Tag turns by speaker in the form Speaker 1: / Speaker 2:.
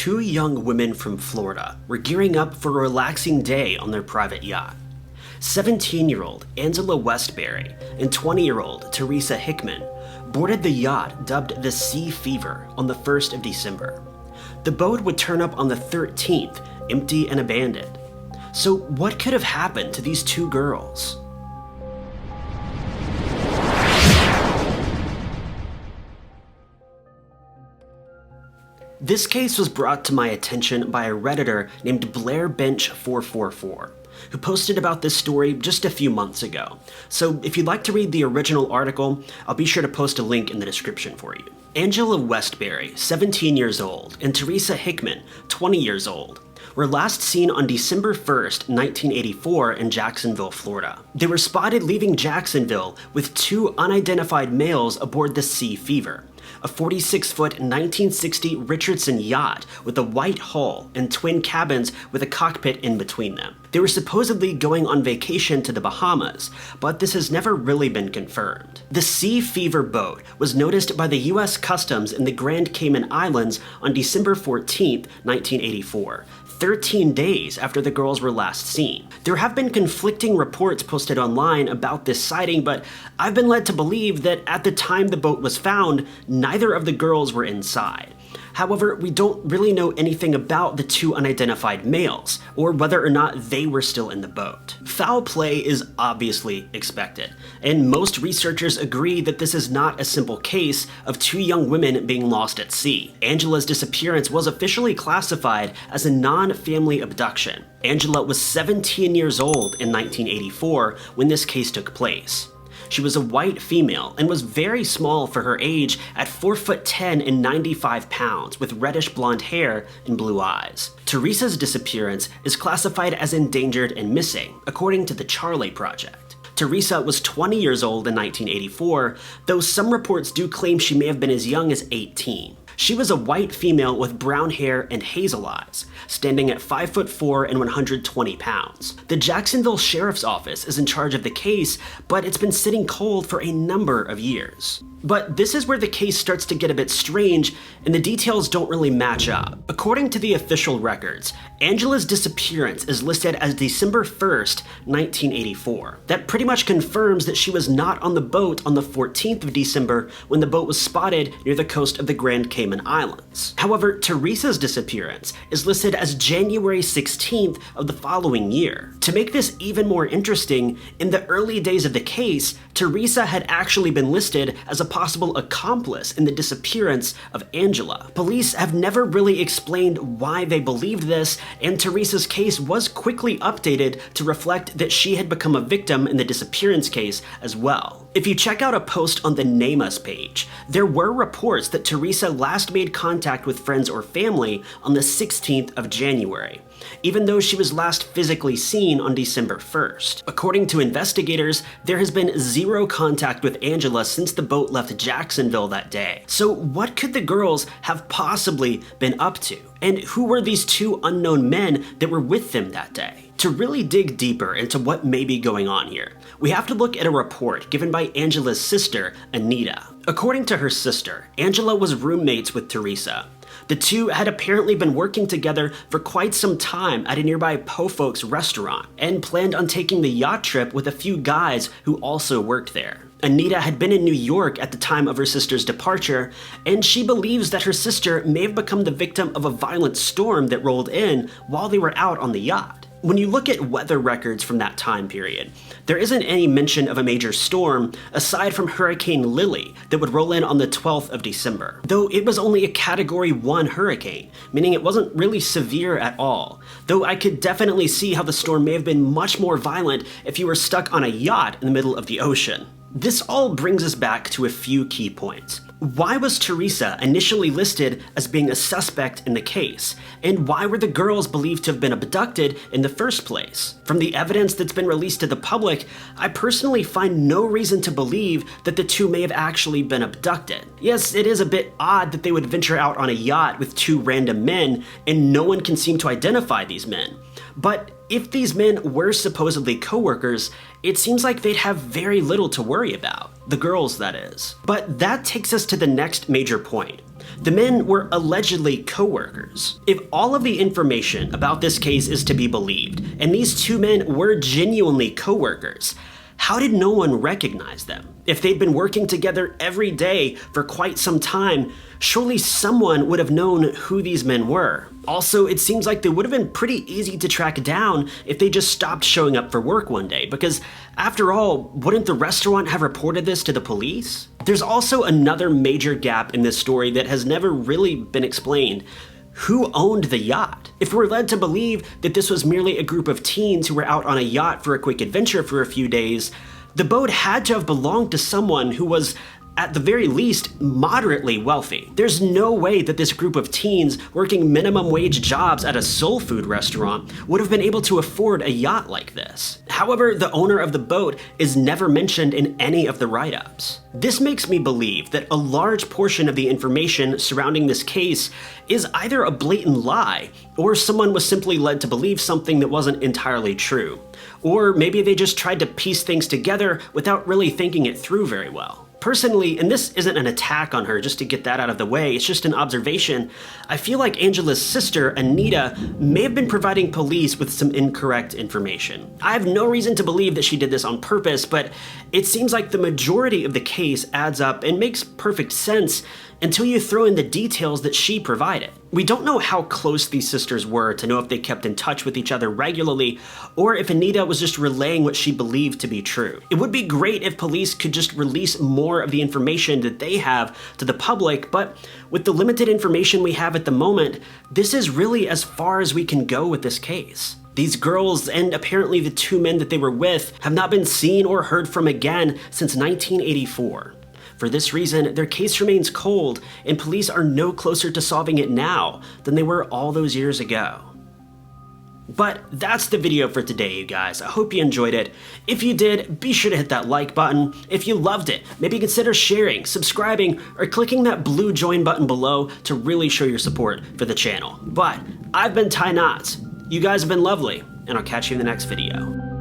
Speaker 1: Two young women from Florida were gearing up for a relaxing day on their private yacht. 17-year-old Angela Westberry and 20-year-old Theresa Hickmon boarded the yacht dubbed the Sea Fever on the 1st of December. The boat would turn up on the 13th, empty and abandoned. So what could have happened to these two girls? This case was brought to my attention by a Redditor named BlairBench444, who posted about this story just a few months ago. So if you'd like to read the original article, I'll be sure to post a link in the description for you. Angela Westberry, 17 years old, and Theresa Hickmon, 20 years old, were last seen on December 1st, 1984 in Jacksonville, Florida. They were spotted leaving Jacksonville with two unidentified males aboard the Sea Fever, a 46-foot 1960 Richardson yacht with a white hull and twin cabins with a cockpit in between them. They were supposedly going on vacation to the Bahamas, but this has never really been confirmed. The Sea Fever boat was noticed by the U.S. Customs in the Grand Cayman Islands on December 14, 1984. 13 days after the girls were last seen. There have been conflicting reports posted online about this sighting, but I've been led to believe that at the time the boat was found, neither of the girls were inside. However, we don't really know anything about the two unidentified males, or whether or not they were still in the boat. Foul play is obviously expected, and most researchers agree that this is not a simple case of two young women being lost at sea. Angela's disappearance was officially classified as a non-family abduction. Angela was 17 years old in 1984 when this case took place. She was a white female and was very small for her age at 4'10" and 95 pounds with reddish blonde hair and blue eyes. Theresa's disappearance is classified as endangered and missing, according to the Charley Project. Theresa was 20 years old in 1984, though some reports do claim she may have been as young as 18. She was a white female with brown hair and hazel eyes, standing at 5'4" and 120 pounds. The Jacksonville Sheriff's Office is in charge of the case, but it's been sitting cold for a number of years. But this is where the case starts to get a bit strange, and the details don't really match up. According to the official records, Angela's disappearance is listed as December 1st, 1984. That pretty much confirms that she was not on the boat on the 14th of December when the boat was spotted near the coast of the Grand Cayman Islands. However, Theresa's disappearance is listed as January 16th of the following year. To make this even more interesting, in the early days of the case, Theresa had actually been listed as a possible accomplice in the disappearance of Angela. Police have never really explained why they believed this, and Theresa's case was quickly updated to reflect that she had become a victim in the disappearance case as well. If you check out a post on the Name Us page, there were reports that Theresa last made contact with friends or family on the 16th of January, even though she was last physically seen on December 1st. According to investigators, there has been zero contact with Angela since the boat left Jacksonville that day. So what could the girls have possibly been up to? And who were these two unknown men that were with them that day? To really dig deeper into what may be going on here, we have to look at a report given by Angela's sister, Anita. According to her sister, Angela was roommates with Theresa. The two had apparently been working together for quite some time at a nearby Po Folks restaurant and planned on taking the yacht trip with a few guys who also worked there. Anita had been in New York at the time of her sister's departure, and she believes that her sister may have become the victim of a violent storm that rolled in while they were out on the yacht. When you look at weather records from that time period, there isn't any mention of a major storm aside from Hurricane Lily that would roll in on the 12th of December, though it was only a Category 1 hurricane, meaning it wasn't really severe at all, though I could definitely see how the storm may have been much more violent if you were stuck on a yacht in the middle of the ocean. This all brings us back to a few key points. Why was Theresa initially listed as being a suspect in the case? And why were the girls believed to have been abducted in the first place? From the evidence that's been released to the public, I personally find no reason to believe that the two may have actually been abducted. Yes, it is a bit odd that they would venture out on a yacht with two random men and no one can seem to identify these men. But if these men were supposedly co-workers, it seems like they'd have very little to worry about. The girls, that is. But that takes us to the next major point. The men were allegedly co-workers. If all of the information about this case is to be believed, and these two men were genuinely co-workers, how did no one recognize them? If they'd been working together every day for quite some time, surely someone would have known who these men were. Also, it seems like they would have been pretty easy to track down if they just stopped showing up for work one day, because after all, wouldn't the restaurant have reported this to the police? There's also another major gap in this story that has never really been explained. Who owned the yacht? If we're led to believe that this was merely a group of teens who were out on a yacht for a quick adventure for a few days, the boat had to have belonged to someone who was, at the very least, moderately wealthy. There's no way that this group of teens working minimum wage jobs at a soul food restaurant would have been able to afford a yacht like this. However, the owner of the boat is never mentioned in any of the write-ups. This makes me believe that a large portion of the information surrounding this case is either a blatant lie, or someone was simply led to believe something that wasn't entirely true. Or maybe they just tried to piece things together without really thinking it through very well. Personally, and this isn't an attack on her, just to get that out of the way, it's just an observation, I feel like Angela's sister, Anita, may have been providing police with some incorrect information. I have no reason to believe that she did this on purpose, but it seems like the majority of the case adds up and makes perfect sense until you throw in the details that she provided. We don't know how close these sisters were to know if they kept in touch with each other regularly, or if Anita was just relaying what she believed to be true. It would be great if police could just release more of the information that they have to the public, but with the limited information we have at the moment, this is really as far as we can go with this case. These girls, and apparently the two men that they were with, have not been seen or heard from again since 1984. For this reason, their case remains cold, and police are no closer to solving it now than they were all those years ago. But that's the video for today, you guys. I hope you enjoyed it. If you did, be sure to hit that like button. If you loved it, maybe consider sharing, subscribing, or clicking that blue join button below to really show your support for the channel. But I've been Ty Knots. You guys have been lovely, and I'll catch you in the next video.